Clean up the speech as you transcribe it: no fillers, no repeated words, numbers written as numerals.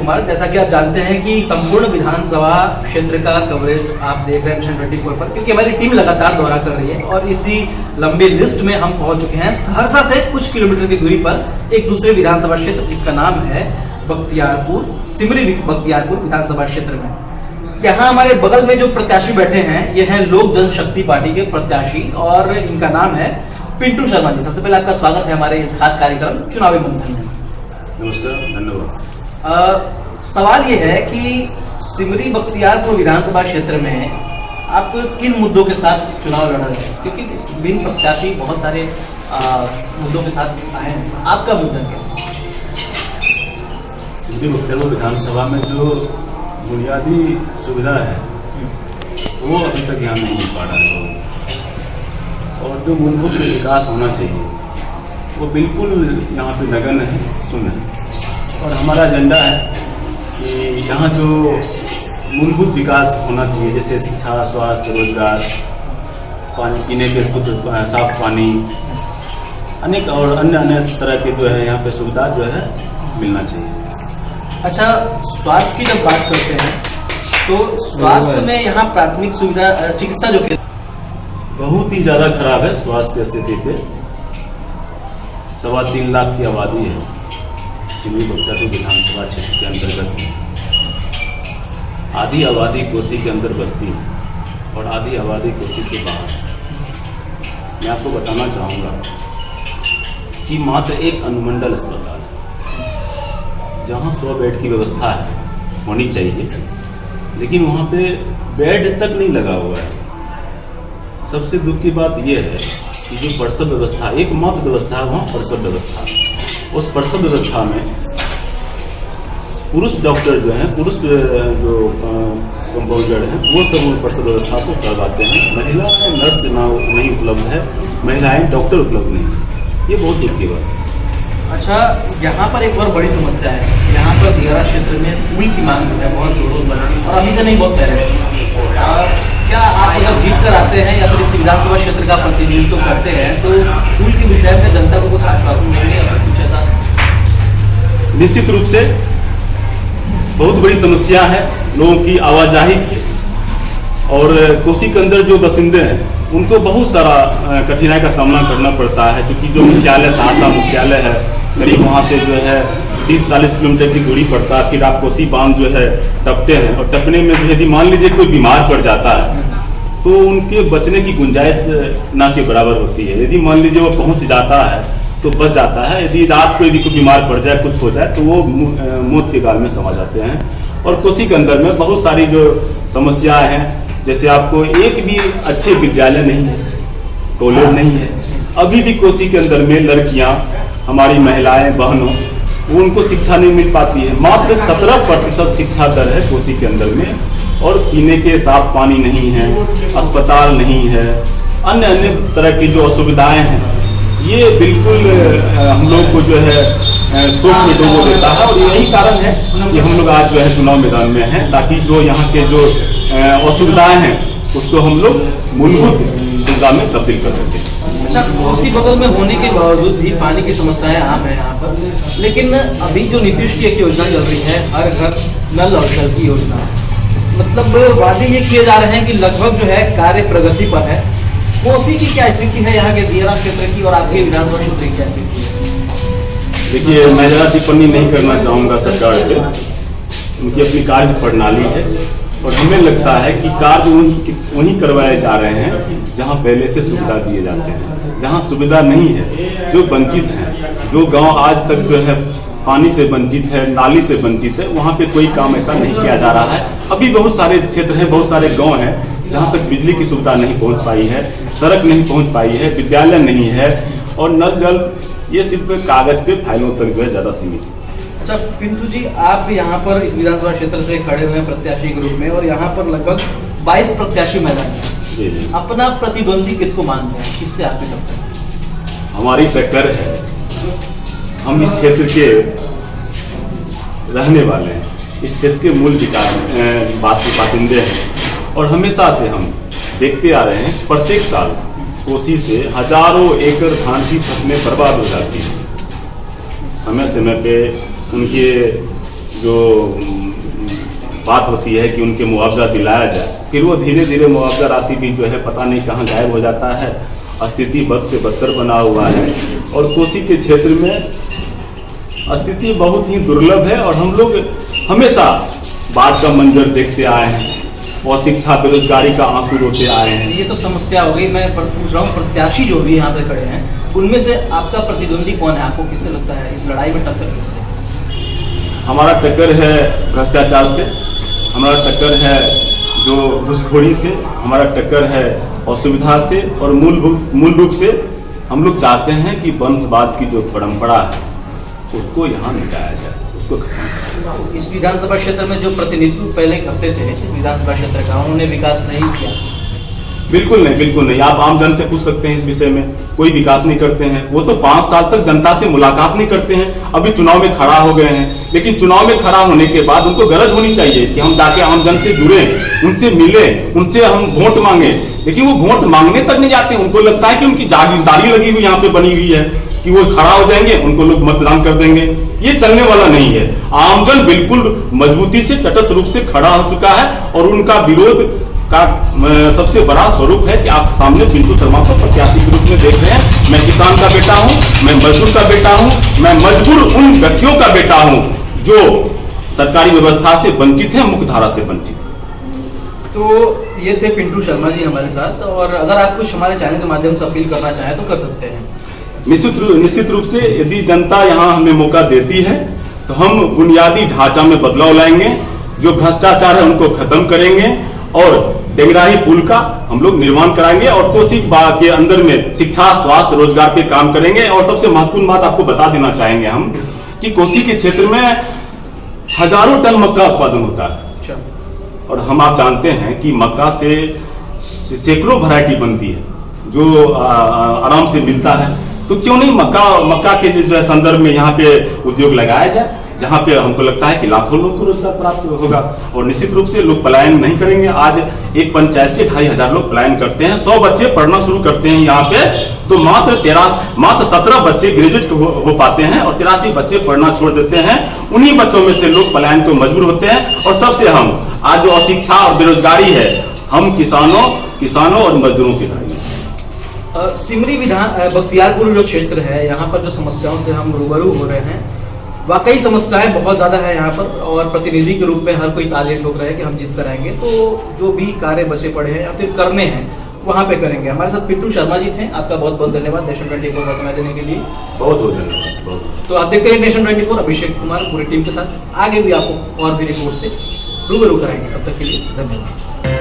कुमार। जैसा कि आप जानते हैं कि संपूर्ण विधानसभा क्षेत्र का कवरेज आप देख रहे हैं मिशन 24 पर, क्योंकि हमारी टीम लगातार दौरा कर रही है और इसी लंबी लिस्ट में हम पहुंच चुके हैं सहरसा से कुछ किलोमीटर की दूरी पर एक दूसरे विधानसभा क्षेत्र जिसका नाम है बख्तियारपुर, सिमरी बख्तियारपुर विधानसभा क्षेत्र में। यहाँ हमारे बगल में जो प्रत्याशी बैठे हैं ये हैं लोक जनशक्ति पार्टी के प्रत्याशी और इनका नाम है पिंटू शर्मा जी। सबसे पहले आपका स्वागत है हमारे इस खास कार्यक्रम चुनावी मंथन में। नमस्कार, धन्यवाद। सवाल ये है कि सिमरी बख्तियारपुर विधानसभा क्षेत्र में आप किन मुद्दों के साथ चुनाव लड़ रहे हैं, क्योंकि विभिन्न प्रत्याशी बहुत सारे मुद्दों के साथ आए हैं, आपका मुद्दा क्या है? सिमरी बख्तियारपुर विधानसभा में जो बुनियादी सुविधा है वो अभी तक यहाँ नहीं मिल पा रहा है, और जो मूलभूत विकास होना चाहिए वो बिल्कुल यहाँ पे नगण्य है, शून्य है। और हमारा एजेंडा है कि यहाँ जो मूलभूत विकास होना चाहिए, जैसे शिक्षा, स्वास्थ्य, रोजगार, पानी पीने के शुद्ध साफ पानी, अनेक और अन्य तरह के जो है यहाँ पे सुविधा जो है मिलना चाहिए। अच्छा, स्वास्थ्य की जब बात करते हैं तो स्वास्थ्य में यहाँ प्राथमिक सुविधा चिकित्सा जो बहुत ही ज़्यादा खराब है स्वास्थ्य स्थिति पे। 3.25 लाख की आबादी है सिमरी बख्तियारपुर विधानसभा क्षेत्र के अंतर्गत। आधी आबादी कोसी के अंदर बसती है और आधी आबादी कोसी से बाहर। मैं आपको बताना चाहूँगा कि मात्र एक अनुमंडल अस्पताल जहाँ 100 बेड की व्यवस्था है होनी चाहिए, लेकिन वहाँ पे बेड तक नहीं लगा हुआ है। सबसे दुख की बात यह है कि जो प्रसव व्यवस्था, एकमात्र व्यवस्था है वहाँ प्रसव व्यवस्था, उस प्रसव व्यवस्था में पुरुष डॉक्टर जो हैं, पुरुष जो कंपाउंडर हैं, वो सब उन प्रसव व्यवस्था को करवाते हैं। महिलाएं नर्स नहीं उपलब्ध है, महिलाएं डॉक्टर उपलब्ध नहीं। ये बहुत दुख की बात है। अच्छा, यहाँ पर एक और बड़ी समस्या है। यहाँ पर दियारा क्षेत्र में पुल की मांग है बहुत जोरों बना, और अभी से नहीं, बहुत पहले से। क्या आप जब जीत कर आते हैं या फिर इस विधानसभा क्षेत्र का प्रतिनिधित्व करते हैं तो पुल के विषय में जनता को कुछ आश्वासन देंगे या कुछ ऐसा? निश्चित रूप से बहुत बड़ी समस्या है लोगों की आवाजाही की, और कोसी के अंदर जो बासिंदे हैं उनको बहुत सारा कठिनाई का सामना करना पड़ता है, क्योंकि जो मुख्यालय सहरसा मुख्यालय है करीब वहाँ से जो है 30-40 किलोमीटर की दूरी पड़ता है। फिर आप कोसी बांध जो है टपते हैं, और टपने में जो यदि मान लीजिए कोई बीमार पड़ जाता है तो उनके बचने की गुंजाइश ना के बराबर होती है। यदि मान लीजिए वो पहुंच जाता है तो बच जाता है, यदि रात को यदि कोई बीमार पड़ जाए, कुछ हो जाए, तो वो मौत के गाल में समा जाते हैं। और कोसी के अंदर में बहुत सारी जो समस्याएं हैं, जैसे आपको एक भी अच्छे विद्यालय नहीं है, कॉलेज नहीं है। अभी भी कोसी के अंदर में लड़कियां, हमारी महिलाएं, बहनों, उनको शिक्षा नहीं मिल पाती है। मात्र 17% शिक्षा दर है कोसी के अंदर में, और पीने के साफ पानी नहीं है, अस्पताल नहीं है, अन्य तरह की जो असुविधाएं हैं, ये बिल्कुल हम लोग को जो है शोक में डुबो देता है। और यही कारण है कि हम लोग आज जो है चुनाव मैदान में हैं, ताकि जो यहाँ के जो असुविधाएं हैं उसको हम लोग मूलभूत सुविधा में तब्दील कर सकें। अच्छा, कोसी बगल में होने के बावजूद भी पानी की समस्याएं आम है यहाँ पर, लेकिन अभी जो नीतीश की एक योजना चल रही है, हर घर नल और जल की योजना, मतलब वादे ये किए जा रहे हैं कि लगभग जो है कार्य प्रगति पर है। कोसी की क्या स्थिति है, यहाँ के दियारा क्षेत्र की और आपके विधानसभा क्षेत्र की क्या स्थिति है? देखिए, मैं ज़्यादा टिप्पणी नहीं करना चाहूँगा सरकार पे, उनकी अपनी कार्य प्रणाली है, और हमें लगता है कि कार्य वहीं करवाए जा रहे हैं जहां पहले से सुविधा दिए जाते हैं। जहां सुविधा नहीं है, जो वंचित हैं, जो गांव आज तक जो है पानी से वंचित है, नाली से वंचित है, वहां पे कोई काम ऐसा नहीं किया जा रहा है। अभी बहुत सारे क्षेत्र हैं, बहुत सारे गांव हैं जहां तक बिजली की सुविधा नहीं पहुंच पाई है, सड़क नहीं पहुंच पाई है, विद्यालय नहीं है, और नल जल ये सिर्फ कागज पे फाइलों तक जो है ज्यादा सीमित है। अच्छा पिंटू जी, आप यहाँ पर इस विधानसभा क्षेत्र से खड़े हुए हैं प्रत्याशी के रूप में, और यहाँ पर लगभग 22 प्रत्याशी मैदान में। अपना प्रतिद्वंदी किसको मानते हैं, किससे आपकी टक्कर? हमारी टक्कर है, हम इस क्षेत्र के रहने वाले हैं, इस क्षेत्र के मूल बासिंदे हैं, और हमेशा से हम देखते आ रहे हैं प्रत्येक साल कोसी से हजारों एकड़ धान की फसलें बर्बाद हो जाती हैं। समय समय पे उनके जो बात होती है कि उनके मुआवजा दिलाया जाए, फिर वो धीरे धीरे मुआवजा राशि भी जो है पता नहीं कहाँ गायब हो जाता है। स्थिति बद से बदतर बना हुआ है और कोसी के क्षेत्र में स्थिति बहुत ही दुर्लभ है और हम लोग हमेशा बाढ़ का मंजर देखते आए हैं और शिक्षा बेरोजगारी का आंसू रोते आए हैं। ये तो समस्या हो गई। मैं पूछ रहा हूँ, प्रत्याशी जो भी यहाँ पे खड़े हैं उनमें से आपका प्रतिद्वंदी कौन है? आपको किससे लगता है इस लड़ाई में टक्कर किससे? हमारा टक्कर है भ्रष्टाचार से, हमारा टक्कर है जो घुसखोरी से, हमारा टक्कर है असुविधा से और मूल रूप से हम लोग चाहते हैं कि वंशवाद की जो परंपरा है उसको यहाँ मिटाया जाए, उसको खत्म। इस विधानसभा क्षेत्र में जो प्रतिनिधित्व पहले करते थे इस विधानसभा क्षेत्र का, उन्होंने विकास नहीं किया? बिल्कुल नहीं, बिल्कुल नहीं। आप आम जन से पूछ सकते हैं इस विषय में, कोई विकास नहीं करते हैं। वो तो 5 साल तक जनता से मुलाकात नहीं करते हैं। अभी चुनाव में खड़ा हो गए हैं, लेकिन चुनाव में खड़ा होने के बाद उनको गरज होनी चाहिए कि हम जाके आम जन से जुड़े, उनसे मिले, उनसे हम वोट मांगे। लेकिन वो वोट मांगने तक नहीं जाते। उनको लगता है कि उनकी जागीरदारी लगी हुई यहाँ पे बनी हुई है कि वो खड़ा हो जाएंगे, उनको लोग मतदान कर देंगे। ये चलने वाला नहीं है। आमजन बिल्कुल मजबूती से तटस्थ रूप से खड़ा हो चुका है और उनका विरोध का सबसे बड़ा स्वरूप है कि आप सामने पिंटू शर्मा को प्रत्याशी के रूप में देख रहे हैं। मैं किसान का बेटा हूं, मैं मजदूर का बेटा हूं, मैं मजबूर उन व्यक्तियों का बेटा हूं जो सरकारी व्यवस्था से वंचित है, मुख्य धारा से वंचित। तो ये थे पिंटू शर्मा जी हमारे साथ, और अगर आप कुछ हमारे चैनल के माध्यम से अपील करना चाहें तो कर सकते हैं। निश्चित रूप से यदि जनता यहाँ हमें मौका देती है तो हम बुनियादी ढांचा में बदलाव लाएंगे, जो भ्रष्टाचार है उनको खत्म करेंगे और डेंगराही पुल का हम लोग निर्माण कराएंगे और कोसी के अंदर में शिक्षा, स्वास्थ्य, रोजगार पे काम करेंगे। और सबसे महत्वपूर्ण बात आपको बता देना चाहेंगे हम कि कोसी के क्षेत्र में हजारों टन मक्का उत्पादन होता है और हम आप जानते हैं कि मक्का से सैकड़ों वैरायटी बनती है जो आराम से मिलता है। तो क्यों नहीं मक्का के जो संदर्भ में यहाँ पे उद्योग लगाया जाए, जहाँ पे हमको लगता है कि लाखों लोगों को रोजगार प्राप्त होगा और निश्चित रूप से लोग पलायन नहीं करेंगे। आज एक पंचायत से 2500 लोग पलायन करते हैं, 100 बच्चे पढ़ना शुरू करते हैं यहाँ पे, तो मात्र 17 बच्चे ग्रेजुएट हो पाते हैं और 83 बच्चे पढ़ना छोड़ देते हैं। उन्हीं बच्चों में से लोग पलायन को मजबूर होते हैं और सबसे हम आज जो अशिक्षा और बेरोजगारी है, हम किसानों और मजदूरों के भाई। सिमरी बख्तियारपुर जो क्षेत्र है, यहाँ पर जो समस्याओं से हम रूबरू हो रहे हैं, वाकई समस्याएं बहुत ज़्यादा है यहाँ पर और प्रतिनिधि के रूप में हर कोई ताले ठोक रहा है कि हम जीत कर आएंगे। तो जो भी कार्य बचे पड़े हैं या फिर करने हैं वहाँ पे करेंगे। हमारे साथ पिंटू शर्मा जी थे, आपका बहुत बहुत धन्यवाद नेशन 24 का समय देने के लिए। बहुत बहुत धन्यवाद। तो आप देखते रहिए नेशन 24, अभिषेक कुमार पूरी टीम के साथ आगे भी आपको और भी रिपोर्ट से रूबरू कराएंगे। तब तक के लिए धन्यवाद।